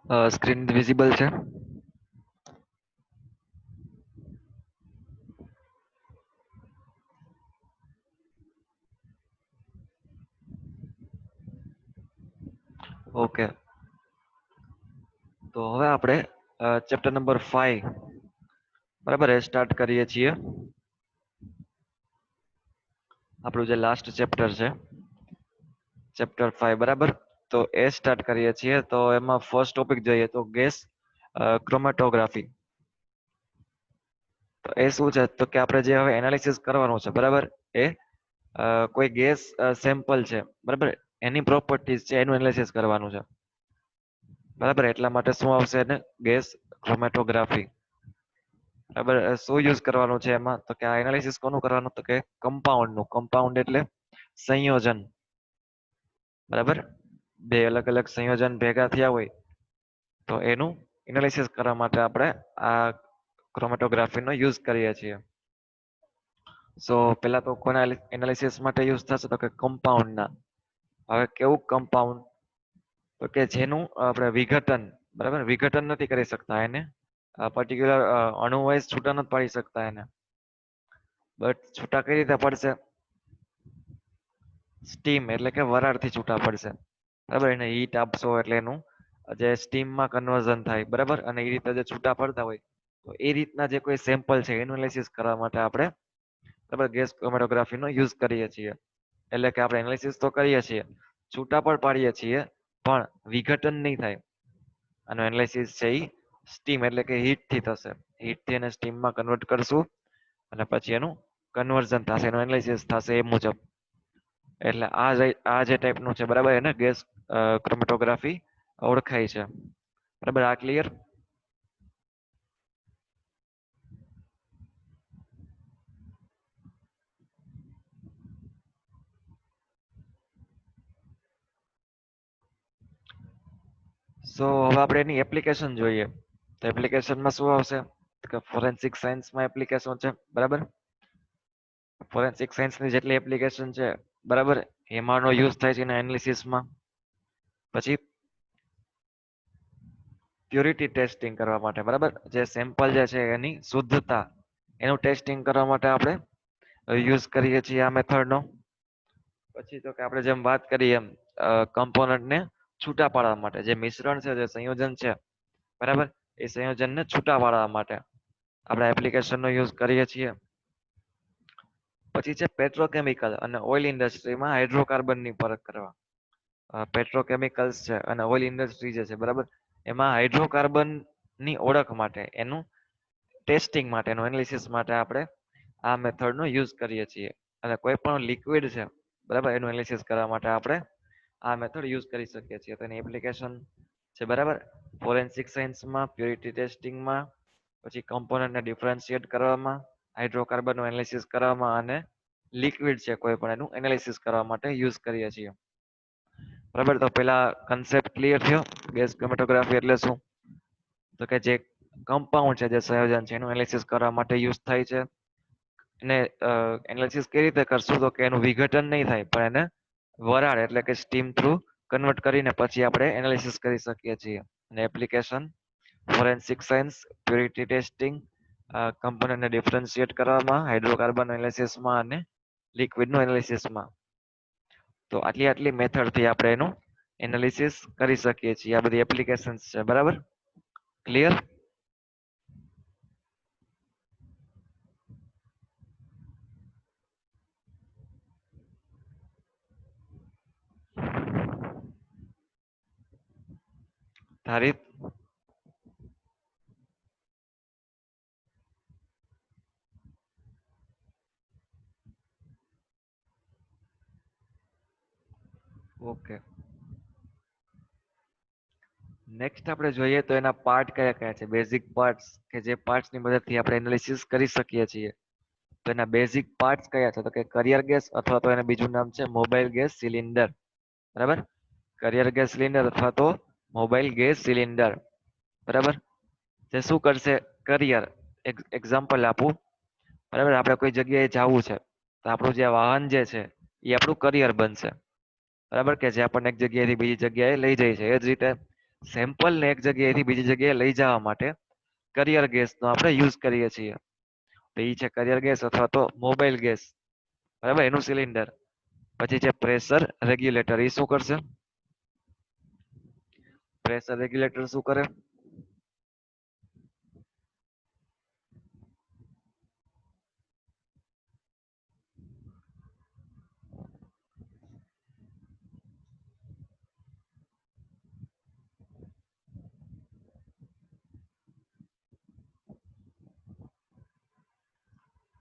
Screen visible છે? Okay, તો હવે આપણે ચેપ્ટર નંબર 5 બરાબર એ સ્ટાર્ટ કરીએ છીએ. આપણું જે લાસ્ટ ચેપ્ટર છે ચેપ્ટર 5 બરાબર, તો એ સ્ટાર્ટ કરીએ છીએ. તો એમાં ફર્સ્ટ ટોપિક જોઈએ તો ગેસ ક્રોમેટોગ્રાફી. તો એ શું છે તો કે આપણે જે હવે એનાલિસિસ કરવાનું છે બરાબર, એ કોઈ ગેસ સેમ્પલ છે બરાબર, એની પ્રોપર્ટીઝ છે એનું એનાલિસિસ કરવાનું છે બરાબર. એટલા માટે શું આવશે એને ગેસ ક્રોમેટોગ્રાફી બરાબર. શું યુઝ કરવાનું છે એમાં તો કે આ એનાલિસિસ કોનું કરવાનું તો કે કમ્પાઉન્ડ નું. કમ્પાઉન્ડ એટલે સંયોજન બરાબર. બે અલગ અલગ સંયોજન ભેગા થયા હોય તો એનું એનાલિસિસ કરવા માટે આપણે આ ક્રોમેટોગ્રાફીનો યુઝ કરીએ છીએ. સો પહેલા તો કોના એનાલિસિસ માટે યુઝ થશે તો કે કમ્પાઉન્ડના. હવે કેવું કમ્પાઉન્ડ તો કે જેનું આપણે વિઘટન બરાબર, વિઘટન નથી કરી શકતા એને, પર્ટિક્યુલર અણુ વાઇઝ છૂટા નથી પાડી શકતા એને, બટ છૂટા કઈ રીતે પડશે? સ્ટીમ એટલે કે વરાળથી છૂટા પડશે બરાબર. એને હીટ આપશો એટલે એનું જે સ્ટીમમાં કન્વર્ઝન થાય બરાબર, અને એ રીતે જે છૂટા પડતા હોય તો એ રીતના જે કોઈ સેમ્પલ છે એનું એનાલિસિસ કરવા માટે આપણે બરાબર ગેસ ક્રોમેટોગ્રાફીનો યુઝ કરીએ છીએ. એટલે કે આપણે એનાલિસિસ તો કરીએ છીએ, છૂટા પણ પાડીએ છીએ, પણ વિઘટન નહીં થાય. આનું એનાલિસિસ છે એ સ્ટીમ એટલે કે હીટથી થશે. હીટથી એને સ્ટીમમાં કન્વર્ટ કરશું અને પછી એનું કન્વર્ઝન થશે, એનું એનાલિસિસ થશે એ મુજબ. એટલે આ જે ટાઈપનું છે બરાબર, એને ગેસ ક્રોમેટોગ્રાફી ઓળખાય છે બરાબર. આ ક્લિયર? સો હવે આપણે એની એપ્લિકેશન જોઈએ. તો એપ્લિકેશનમાં શું આવશે કે ફોરેન્સિક સાયન્સમાં એપ્લિકેશન છે બરાબર. ફોરેન્સિક સાયન્સની જેટલી એપ્લિકેશન છે બરાબર, એમાંનો યુઝ થાય છે એના એનાલિસિસમાં. પછી પ્યોરિટી ટેસ્ટિંગ કરવા માટે બરાબર, જે સેમ્પલ જે છે એની શુદ્ધતા એનું ટેસ્ટિંગ કરવા માટે આપણે યુઝ કરીએ છીએ આ મેથડનો. પછી તો કે આપણે જેમ વાત કરી એમ કમ્પોનન્ટને છૂટા પાડવા માટે, જે મિશ્રણ છે જે સંયોજન છે બરાબર, એ સંયોજનને છૂટા પાડવા માટે આપણે એપ્લિકેશનનો યુઝ કરીએ છીએ. પછી છે પેટ્રોકેમિકલ અને ઓઇલ ઇન્ડસ્ટ્રીમાં હાઇડ્રોકાર્બનની પરખ કરવા. પેટ્રોકેમિકલ્સ છે અને ઓઇલ ઇન્ડસ્ટ્રી જે છે બરાબર, એમાં હાઇડ્રોકાર્બનની ઓળખ માટે, એનું ટેસ્ટિંગ માટે, એનું એનાલિસિસ માટે આપણે આ મેથડનો યુઝ કરીએ છીએ. અને કોઈ પણ લિક્વિડ છે બરાબર, એનું એનાલિસિસ કરવા માટે આપણે આ મેથડ યુઝ કરી શકીએ છીએ. તો એની એપ્લિકેશન છે બરાબર, ફોરેન્સિક સાયન્સમાં, પ્યોરિટી ટેસ્ટિંગમાં, પછી કમ્પોનન્ટને ડિફરન્શિએટ કરવામાં, હાઇડ્રોકાર્બનનું એનાલિસિસ કરવામાં, અને લિક્વિડ છે કોઈ પણ એનું એનાલિસિસ કરવા માટે યુઝ કરીએ છીએ બરાબર. તો પેલા કન્સેપ્ટ ક્લિયર થયો ગેસ ક્રોમેટોગ્રાફી એટલે શું? તો કે જે કમ્પાઉન્ડ છે જે સંયોજન છે એનું એનાલિસિસ કરવા માટે યુઝ થાય છે. એને એનાલિસિસ કેવી રીતે કરશું તો કે એનું વિઘટન નહીં થાય, પણ એને વરાળ એટલે કે સ્ટીમ થ્રુ કન્વર્ટ કરીને પછી આપણે એનાલિસિસ કરી શકીએ છીએ. અને application forensic science, purity testing, કમ્પોનન્ટને ડિફરન્શિએટ કરવામાં, હાઇડ્રોકાર્બન એનાલિસિસમાં અને લિક્વિડનું એનાલિસિસમાં. તો આટલી મેથડથી આપણે એનું એનાલિસિસ કરી શકીએ છીએ. આ બધી એપ્લિકેશન્સ છે બરાબર. ક્લિયર? ધારિત? ઓકે, નેક્સ્ટ આપણે જોઈએ તો એના પાર્ટ કયા કયા છે, બેઝિક પાર્ટ્સ કે જે પાર્ટ્સની મદદથી આપણે એનાલિસિસ કરી શકીએ છીએ. તો એના બેઝિક પાર્ટ્સ કયા છે તો કે કરિયર ગેસ, અથવા તો એને બીજું નામ છે મોબાઈલ ગેસ સિલિન્ડર બરાબર. કરિયર ગેસ સિલિન્ડર અથવા તો મોબાઈલ ગેસ સિલિન્ડર બરાબર. જે શું કરશે, કરિયર એક્ઝામ્પલ આપું બરાબર, આપણે કોઈ જગ્યાએ જવું છે તો આપણું જે વાહન જે છે એ આપણું કરિયર બનશે બરાબર, કે જે આપણને એક જગ્યાએથી બીજી જગ્યાએ લઈ જાય છે. એ જ રીતે સેમ્પલ ને એક જગ્યાએથી બીજી જગ્યાએ લઈ જવા માટે કરિયર ગેસનો આપણે યુઝ કરીએ છીએ. તો એ છે કરિયર ગેસ અથવા તો મોબાઈલ ગેસ, બરાબર, એનું સિલિન્ડર. પછી છે પ્રેશર રેગ્યુલેટર. એ શું કરશે? પ્રેશર રેગ્યુલેટર શું કરે?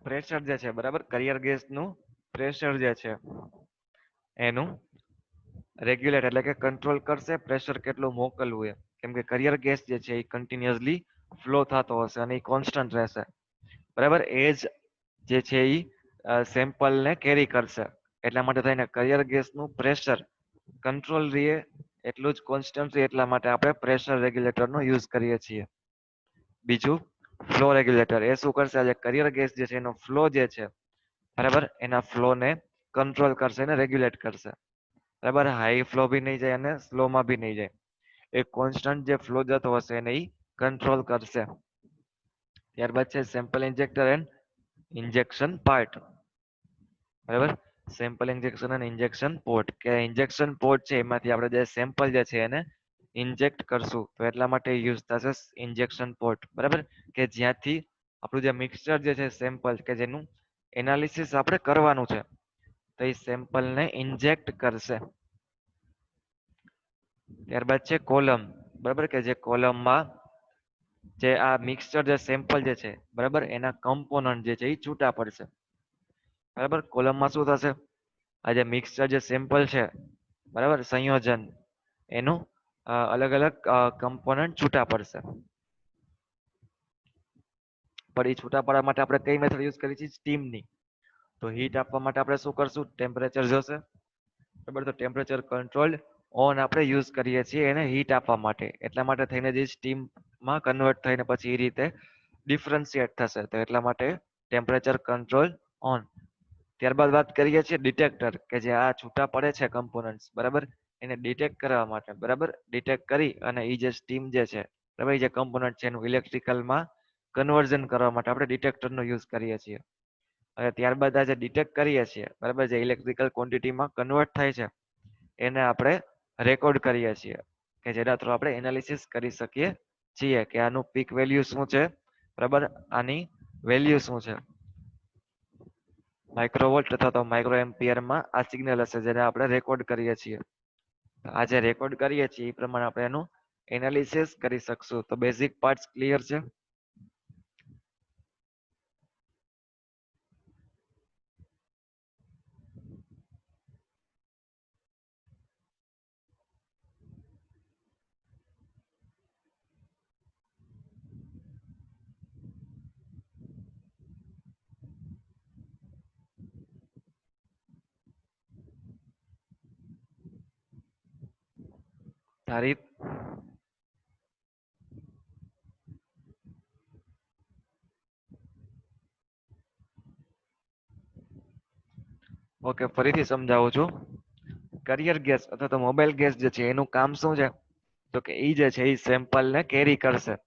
પ્રેશર જે છે, બરાબર, કરિયર ગેસનું પ્રેશર જે છે એનું રેગ્યુલેટ એટલે કે કંટ્રોલ કરશે પ્રેશર કેટલું મોકલવું એ. કેમ કે કરિયર ગેસ જે છે એ કન્ટિન્યુઅસલી ફ્લો થતો હશે અને એ કોન્સ્ટન્ટ રહેશે, બરાબર. એ જ જે છે એ સેમ્પલને કેરી કરશે. એટલા માટે થઈને કરિયર ગેસનું પ્રેશર કંટ્રોલ રહે એટલું જ કોન્સ્ટન્ટ રહે, એટલા માટે આપણે પ્રેશર રેગ્યુલેટરનો યુઝ કરીએ છીએ. બીજું ફ્લો રેગ્યુલેટર. એ શું કરશે? આજે કરિયર ગેસ જે છે એનો ફ્લો જે છે, બરાબર, એના ફ્લોને કંટ્રોલ કરશે અને રેગ્યુલેટ કરશે, બરાબર. હાઈ ફ્લો બી નહીં જાય અને સ્લોમાં બી નહીં જાય. એ કોન્સ્ટન્ટ જે ફ્લો જતો હશે એને એ કંટ્રોલ કરશે. ત્યારબાદ છે sample injector and injection part, બરાબર. સેમ્પલ ઇન્જેક્શન અને ઇન્જેક્શન પોર્ટ. કે ઇન્જેક્શન પોર્ટ છે એમાંથી આપણે જે સેમ્પલ જે છે એને ઇન્જેક્ટ કરશું, તો એટલા માટે યુઝ થશે ઇન્જેક્શન પોર્ટ, બરાબર. કે જ્યાંથી આપણું જે મિક્સચર જે છે સેમ્પલ કે જેનું એનાલિસિસ આપણે કરવાનું છે, તો એ સેમ્પલને ઇન્જેક્ટ કરશે. ત્યારબાદ છે કોલમ, બરાબર, કે જે કોલમમાં જે આ મિક્સચર જે સેમ્પલ જે છે, બરાબર, એના કમ્પોનન્ટ જે છે એ છૂટા પડશે, બરાબર. કોલમમાં શું થશે? આ જે મિક્સચર જે સેમ્પલ છે, બરાબર, સંયોજન, એનું અલગ અલગ કમ્પોનન્ટ છૂટા પડશે. પણ એ છૂટા પડવા માટે આપણે કઈ મેથડ યુઝ કરી છે? સ્ટીમની. તો હીટ આપવા માટે આપણે શું કરશું? ટેમ્પરેચર જોશે, બરાબર. તો ટેમ્પરેચર કંટ્રોલ્ડ ઓન આપણે યુઝ કરીએ છીએ એને હીટ આપવા માટે. એટલા માટે થઈને જે સ્ટીમમાં કન્વર્ટ થઈને પછી એ રીતે ડિફરન્શિએટ થશે, તો એટલા માટે ટેમ્પરેચર કંટ્રોલ ઓન. ત્યારબાદ વાત કરીએ છીએ ડિટેક્ટર, કે જે આ છૂટા પડે છે કમ્પોનન્ટ્સ, બરાબર, એને ડિટેક્ટ કરવા માટે, બરાબર, ડિટેક્ટ કરી અને એ જે સ્ટીમ જે છે, બરાબર, એ જે કમ્પોનન્ટ છે એનું ઇલેક્ટ્રિકલમાં કન્વર્ઝન કરવા માટે આપણે ડિટેક્ટરનો યુઝ કરીએ છીએ. અને ત્યારબાદ આ જે ડિટેક્ટ કરીએ છીએ, બરાબર, જે ઇલેક્ટ્રિકલ ક્વોન્ટિટીમાં કન્વર્ટ થાય છે એને આપણે રેકોર્ડ કરીએ છીએ, કે જેના થ્રુ આપણે એનાલિસિસ કરી શકીએ છીએ કે આનું પીક વેલ્યુ શું છે, બરાબર, આની વેલ્યુ શું છે. માઇક્રોવોલ્ટ અથવા તો માઇક્રો એમ્પિયરમાં આ સિગ્નલ હશે જેને આપણે રેકોર્ડ કરીએ છીએ. આ જે રેકોર્ડ કરીએ છીએ એ પ્રમાણે આપણે એનું એનાલિસિસ કરી શકશું. તો બેઝિક પાર્ટ્સ ક્લિયર છે? તારી ઓકે, ફરીથી સમજાવું છું. કરિયર ગેસ અથવા તો મોબાઈલ ગેસ જે છે એનું કામ શું છે? તો કે એ જે છે એ સેમ્પલને કેરી કરશે.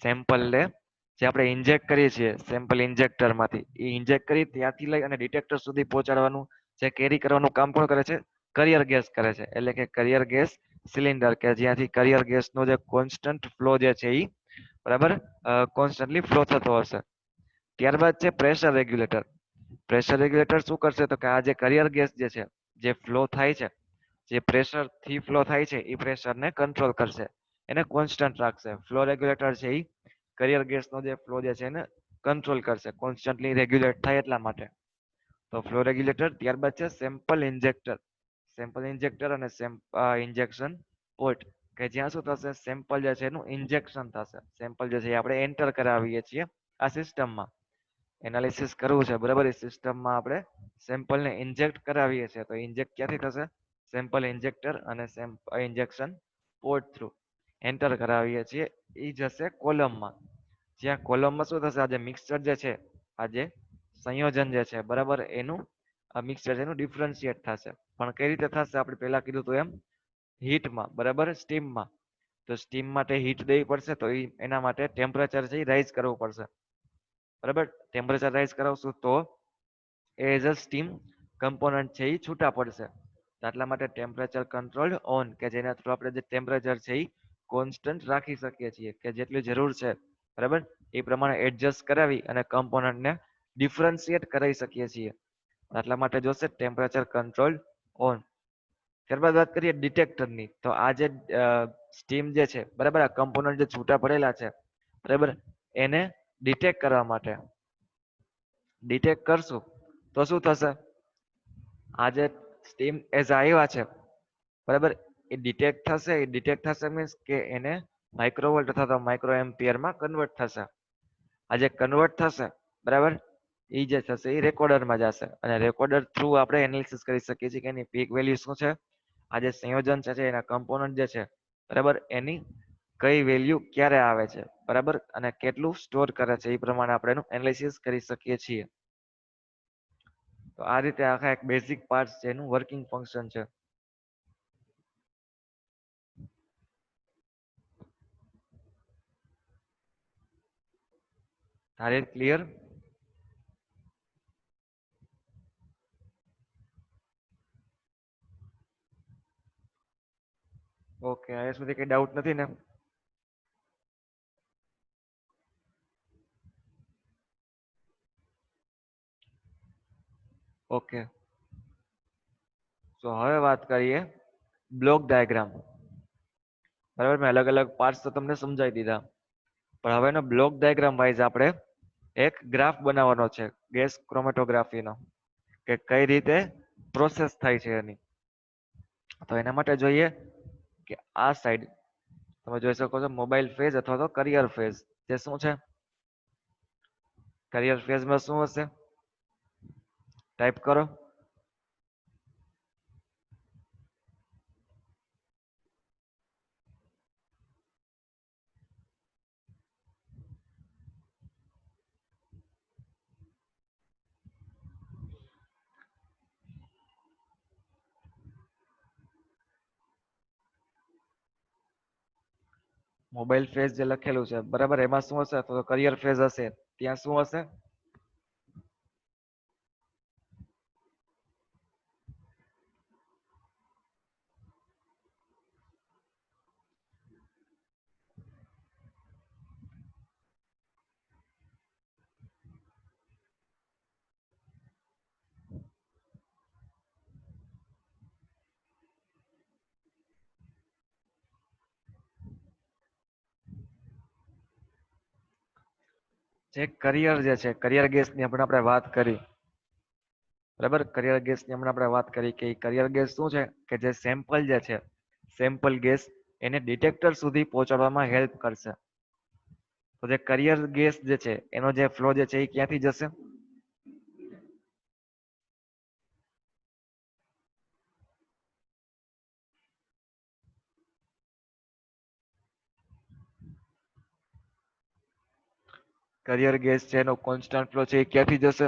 સેમ્પલને જે આપણે ઇન્જેક્ટ કરીએ છીએ સેમ્પલ ઇન્જેક્ટરમાંથી, એ ઇન્જેક્ટ કરી ત્યાંથી લઈ અને ડિટેક્ટર સુધી પહોંચાડવાનું, જે કેરી કરવાનું કામ કોણ કરે છે? કરિયર ગેસ કરે છે. એટલે કે કરિયર ગેસ સિલિન્ડર, કે જ્યાંથી કરિયર ગેસનો જે કોન્સ્ટન્ટ ફ્લો જે છે એ, બરાબર, કોન્સ્ટન્ટલી ફ્લો થતો હશે. ત્યારબાદ છે પ્રેશર રેગ્યુલેટર. પ્રેશર રેગ્યુલેટર શું કરશે? તો કે આ જે કરિયર ગેસ જે છે, જે ફ્લો થાય છે, જે પ્રેશર થી ફ્લો થાય છે એ પ્રેશરને કંટ્રોલ કરશે, એને કોન્સ્ટન્ટ રાખશે. ફ્લો રેગ્યુલેટર છે એ કરિયર ગેસનો જે ફ્લો જે છે એને કંટ્રોલ કરશે, કોન્સ્ટન્ટલી રેગ્યુલેટ થાય એટલા માટે. તો ફ્લો રેગ્યુલેટર. ત્યારબાદ છે સેમ્પલ ઇન્જેક્ટર. સેમ્પલ ઇન્જેક્ટર અને ઇન્જેક્શન પોર્ટ, કે જ્યાં શું થશે? સેમ્પલ જે છે એનું ઇન્જેક્શન થશે. સેમ્પલ જે છે એ આપણે એન્ટર કરાવીએ છીએ આ સિસ્ટમમાં. એનાલિસિસ કરવું છે, બરાબર, એ સિસ્ટમમાં આપણે સેમ્પલને ઇન્જેક્ટ કરાવીએ છીએ. તો ઇન્જેક્ટ ક્યાંથી થશે? સેમ્પલ ઇન્જેક્ટર અને ઇન્જેક્શન પોર્ટ થ્રુ એન્ટર કરાવીએ છીએ. એ જશે કોલમમાં. જ્યાં કોલમમાં શું થશે? આ જે મિક્સચર જે છે, આ જે સંયોજન જે છે, બરાબર, એનું આ મિક્સચર એનું ડિફરન્શિએટ થશે. પણ કઈ રીતે થશે? આપણે પહેલા કીધું હતું એમ, હીટમાં, બરાબર, સ્ટીમમાં. તો સ્ટીમ માટે હીટ દેવી પડશે, તો એના માટે ટેમ્પરેચર છે એ રાઈઝ કરવું પડશે. બરાબર, ટેમ્પરેચર રાઈઝ કરાવશું તો એઝ અ સ્ટીમ કમ્પોનન્ટ છે એ છૂટા પડશે. તો એટલા માટે ટેમ્પરેચર કંટ્રોલ્ડ ઓન, કે જેના થ્રુ આપણે જે ટેમ્પરેચર છે એ કોન્સ્ટન્ટ રાખી શકીએ છીએ, કે જેટલી જરૂર છે બરાબર એ પ્રમાણે એડજસ્ટ કરાવી અને કમ્પોનન્ટને ડિફરન્શિએટ કરી શકીએ છીએ. એટલા માટે જોશે ટેમ્પરેચર કંટ્રોલ ઓન. ત્યારબાદ વાત કરીએ ડિટેક્ટરની. તો આ જે સ્ટીમ જે છે બરાબર, આ કમ્પોનન્ટ જે છૂટા પડેલા છે બરાબર, એને ડિટેક્ટ કરવા માટે ડિટેક્ટ કરશું તો શું થશે, આ જે સ્ટીમ એઝ આવ્યા છે બરાબર, એ ડિટેક્ટ થશે. એ ડિટેક્ટ થશે મીન્સ કે એને માઇક્રોવોલ્ટ અથવા તો માઇક્રો એમ્પિયરમાં કન્વર્ટ થશે. આ જે કન્વર્ટ થશે બરાબર, એ જે થશે એ રેકોર્ડરમાં જશે, અને રેકોર્ડર થ્રુ આપણે એનાલિસિસ કરી શકીએ છીએ કે એની પીક વેલ્યુ શું છે, આ જે સંયોજન છે એના કમ્પોનન્ટ જે છે બરાબર, એની કઈ વેલ્યુ ક્યારે આવે છે બરાબર, અને કેટલું સ્ટોર કરે છે, એ પ્રમાણે આપણે એનું એનાલિસિસ કરી શકીએ છીએ. તો આ રીતે આખા એક બેઝિક પાર્ટ છે એનું વર્કિંગ ફંક્શન છે. Are it clear? ઓકે, અહીંયા સુધી કઈ ડાઉટ નથી ને? ઓકે, તો હવે વાત કરીએ બ્લોક ડાયાગ્રામ. બરાબર, મેં અલગ અલગ પાર્ટ્સ તો તમને સમજાવી દીધા, પણ હવે એનો બ્લોક ડાયાગ્રામ વાઇઝ આપણે એક ગ્રાફ બનાવવાનો છે ગેસ ક્રોમેટોગ્રાફીનો, કે કઈ રીતે પ્રોસેસ થાય છે એની. તો એના માટે જોઈએ કે આ સાઈડ તમે જોઈ શકો છો મોબાઈલ ફેઝ અથવા તો કરિયર ફેઝ. જે શું છે, કરિયર ફેઝમાં શું હશે, ટાઈપ કરો. મોબાઈલ ફેઝ જે લખેલું છે બરાબર, એમાં શું હશે, તો કરિયર ફેઝ હશે. ત્યાં શું હશે, જે કરિયર જે છે, કરિયર ગેસની આપણે વાત કરી બરાબર, કરિયર ગેસની હમણાં આપણે વાત કરી કે કરિયર ગેસ શું છે, કે જે સેમ્પલ જે છે, સેમ્પલ ગેસ એને ડિટેક્ટર સુધી પહોંચાડવામાં હેલ્પ કરશે. તો જે કરિયર ગેસ જે છે એનો જે ફ્લો જે છે એ ક્યાંથી જશે, કરિયર ગેસ છે એનો કોન્સ્ટન્ટ ફ્લો છે એ ક્યાંથી જશે,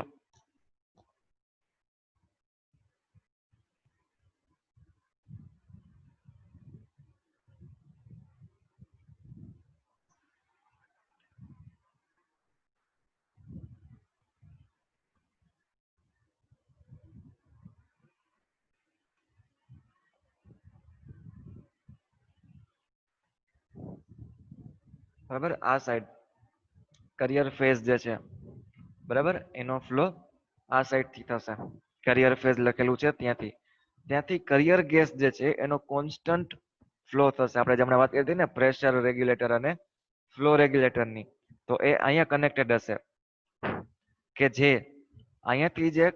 બરાબર, આ સાઈડ કરિયર ફેઝ જે છે બરાબર, એનો ફ્લો આ સાઈડ થી થશે. કરિયર ફેઝ લખેલું છે ત્યાંથી, ત્યાંથી કરિયર ગેસ જે છે એનો કોન્સ્ટન્ટ ફ્લો થશે. આપણે જેમણે વાત કરી હતી ને પ્રેશર રેગ્યુલેટર અને ફ્લો રેગ્યુલેટરની, તો એ અહીંયા કનેક્ટેડ હશે, કે જે અહીંયાથી જે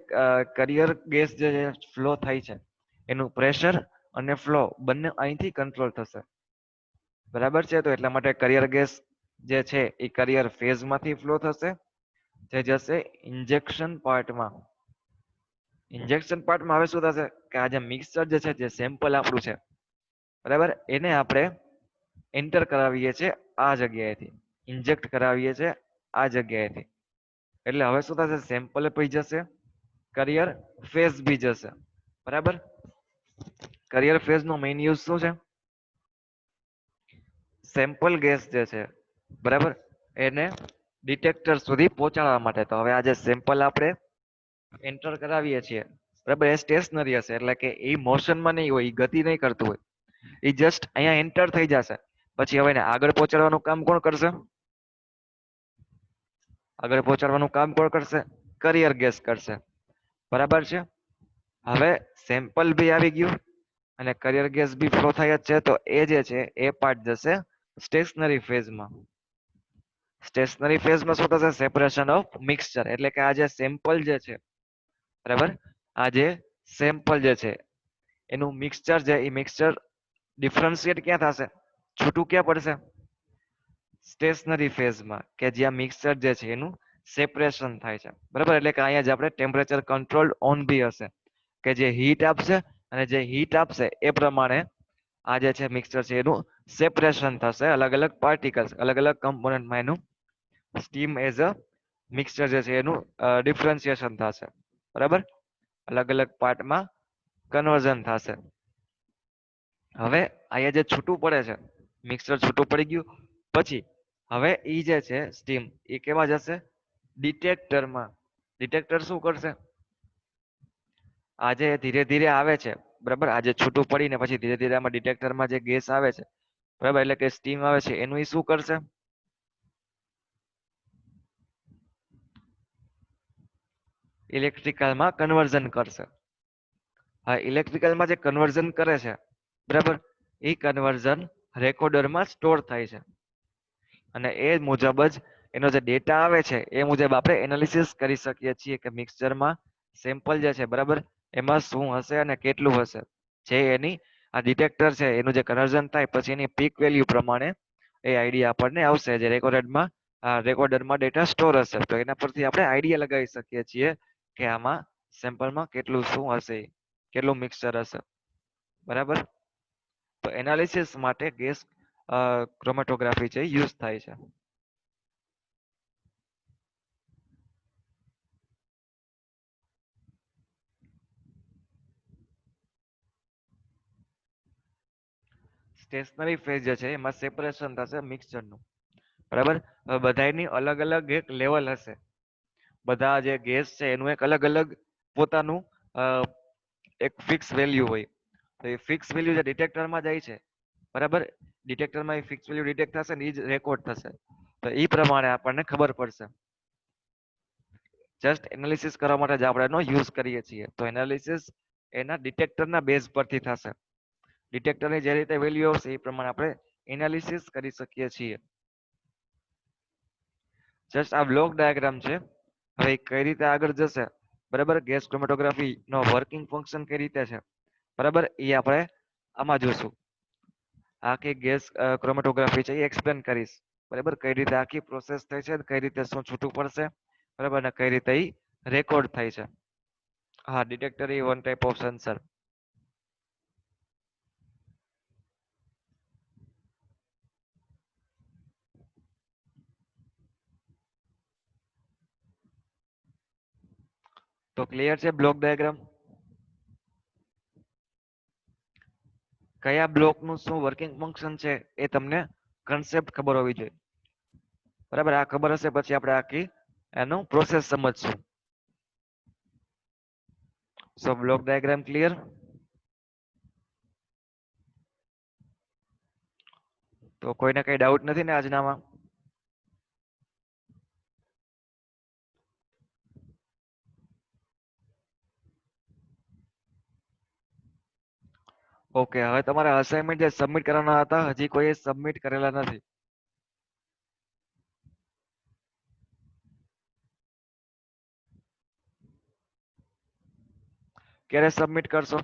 કરિયર ગેસ જે ફ્લો થાય છે એનું પ્રેશર અને ફ્લો બંને અહીંથી કંટ્રોલ થશે. બરાબર છે, તો એટલા માટે કરિયર ગેસ જે છે એ કરિયર ફેઝમાંથી ફ્લો થશે, જે જશે ઇન્જેક્શન પાર્ટમાં. ઇન્જેક્શન પાર્ટમાં હવે શું થશે, કે આ જે મિક્સચર જે છે, જે સેમ્પલ આપણું છે બરાબર, એને આપણે એન્ટર કરાવીએ છીએ આ જગ્યાએથી, ઇન્જેક્ટ કરાવીએ છીએ આ જગ્યાએથી. એટલે હવે શું થશે, સેમ્પલ પી જશે, કરિયર ફેઝ બી જશે. બરાબર, કરિયર ફેઝ નો મેઇન યુઝ શું છે, સેમ્પલ ગેસ જે છે બરાબર એને ડિટેક્ટર સુધી પહોંચાડવા માટે. તો હવે આ જે સેમ્પલ આપણે એન્ટર કરાવીએ છીએ બરાબર એ સ્ટેશનરી હશે એટલે કે એ મોશનમાં નહીં હોય, એ ગતિ નહીં કરતું હોય, એ જસ્ટ અહીંયા એન્ટર થઈ જશે. પછી હવે એને આગળ પહોંચાડવાનું કામ કોણ કરશે? આગળ પહોંચાડવાનું કામ કોણ કરશે? કરિયર ગેસ કરશે. બરાબર છે. હવે સેમ્પલ બી આવી ગયું અને કરિયર ગેસ બી ફ્લો થાય જ છે, તો એ જે છે એ પાર્ટ જશે સ્ટેશનરી ફેઝમાં. સ્ટેશનરી ફેઝમાં શું થશે? Separation of mixture. એટલે કે આ જે સેમ્પલ જે છે બરાબર, આ જે સેમ્પલ જે છે એનું મિક્સચર છે, એ મિક્સચર ડિફરન્શિએટ ક્યાં થશે? છૂટું ક્યાં પડશે? સ્ટેશનરી ફેઝમાં, કે જ્યાં મિક્સચર જે છે એનું સેપરેશન થાય છે બરાબર. એટલે કે અહીંયા જે આપણે ટેમ્પરેચર કંટ્રોલ ઓન બી હશે, કે જે હીટ આપશે અને જે હીટ આપશે એ પ્રમાણે આ જે છે મિક્સચર છે એનું સેપરેશન થશે, અલગ અલગ પાર્ટિકલ્સ અલગ અલગ કમ્પોનન્ટમાં એનું સ્ટીમ એઝ અ મિક્સચર જે છે એનું ડિફરન્સિએશન થશે બરાબર, અલગ અલગ પાર્ટમાં કન્વર્ઝન થશે. હવે અહીંયા જે છૂટું પડે છે મિક્સચર છૂટું પડી ગયું પછી હવે ઈ જે છે સ્ટીમ એ કેવા જશે? ડિટેક્ટરમાં. ડિટેક્ટર શું કરશે? આજે ધીરે ધીરે આવે છે બરાબર, આજે છૂટું પડીને પછી ધીરે ધીરે આમાં ડિટેક્ટરમાં જે ગેસ આવે છે બરાબર, એટલે કે સ્ટીમ આવે છે, એનું ઈ શું કરશે? ઇલેક્ટ્રિકલમાં કન્વર્ઝન કરશે. હા, ઇલેક્ટ્રિકલમાં જે કન્વર્ઝન કરે છે બરાબર, એ કન્વર્ઝન રેકોર્ડરમાં સ્ટોર થાય છે અને એ મુજબ જ એનો જે ડેટા આવે છે એ મુજબ આપણે એનાલિસિસ કરી શકીએ છીએ કે મિક્સચરમાં સેમ્પલ જે છે બરાબર એમાં શું હશે અને કેટલું હશે. જે એની આ ડિટેક્ટર છે એનું જે કન્વર્ઝન થાય પછી એની પીક વેલ્યુ પ્રમાણે એ આઈડિયા આપણને આવશે, જે રેકોર્ડરમાં ડેટા સ્ટોર હશે. તો એના પરથી આપણે આઈડિયા લગાવી શકીએ છીએ કે આમાં સેમ્પલમાં કેટલું શું હશે, કેટલું મિક્સચર હશે બરાબર. તો એનાલિસિસ માટે ગેસ ક્રોમેટોગ્રાફી છે યુઝ થાય છે. સ્ટેશનરી ફેઝ જે છે એમાં સેપરેશન થશે મિક્સચરનું બરાબર. હવે બધાની અલગ અલગ એક લેવલ હશે, બધા જે ગેસ છે એનું એક અલગ અલગ પોતાનું એક ફિક્સ વેલ્યુ હોય. તો એ ફિક્સ વેલ્યુ જે ડિટેક્ટરમાં જાય છે બરાબર, ડિટેક્ટરમાં એ ફિક્સ વેલ્યુ ડિટેક્ટ થશે ને એ જ રેકોર્ડ થશે. તો એ પ્રમાણે આપણને ખબર પડશે. જસ્ટ એનાલિસિસ કરવા માટે જ આપણે એનો યુઝ કરીએ છીએ. તો એનાલિસિસ એના ડિટેક્ટરના બેઝ પરથી થશે. ડિટેક્ટરની જે રીતે વેલ્યુ આવશે એ પ્રમાણે આપણે એનાલિસિસ કરી શકીએ છીએ. જસ્ટ આ બ્લોક ડાયાગ્રામ છે. હવે કઈ રીતે આગળ જશે બરાબર, ગેસ ક્રોમેટોગ્રાફી નો વર્કિંગ ફંક્શન કઈ રીતે છે બરાબર, એ આપણે આમાં જોશું. આખી ગેસ ક્રોમેટોગ્રાફી છે એ એક્સપ્લેન કરીશ બરાબર, કઈ રીતે આખી પ્રોસેસ થાય છે, કઈ રીતે શું છૂટું પડશે બરાબર, અને કઈ રીતે એ રેકોર્ડ થાય છે. હા, detector A one type of sensor. તો ક્લિયર છે બ્લોક ડાયાગ્રામ? કયા બ્લોકનું શું વર્કિંગ ફંક્શન છે એ તમને કન્સેપ્ટ ખબર હોવી જોઈએ બરાબર. આ ખબર હશે પછી આપણે આખી એનું પ્રોસેસ સમજશું. સો બ્લોક ડાયાગ્રામ ક્લિયર? તો કોઈને કઈ ડાઉટ નથી ને આજનામાં? ઓકે, હવે તમારા અસાઇનમેન્ટ જે સબમિટ કરવાના હતા હજી કોઈએ સબમિટ કરેલા નથી. ક્યારે સબમિટ કરશો?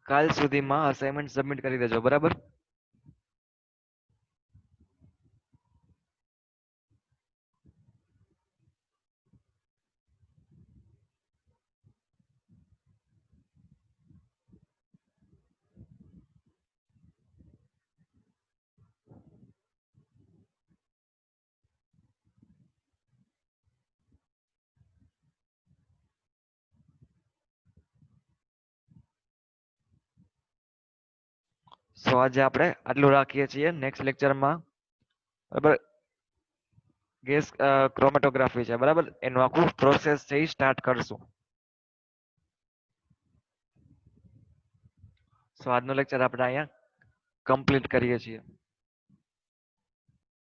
કાલ સુધીમાં અસાઇનમેન્ટ સબમિટ કરી દેજો બરાબર. સો આજે આપણે આટલું રાખીએ છીએ. નેક્સ્ટ લેક્ચરમાં બરાબર ગેસ ક્રોમેટોગ્રાફી છે બરાબર, એનું આખું પ્રોસેસ છે એ સ્ટાર્ટ કરશું. સો આજનું લેક્ચર આપણે અહીંયા કમ્પ્લીટ કરીએ છીએ.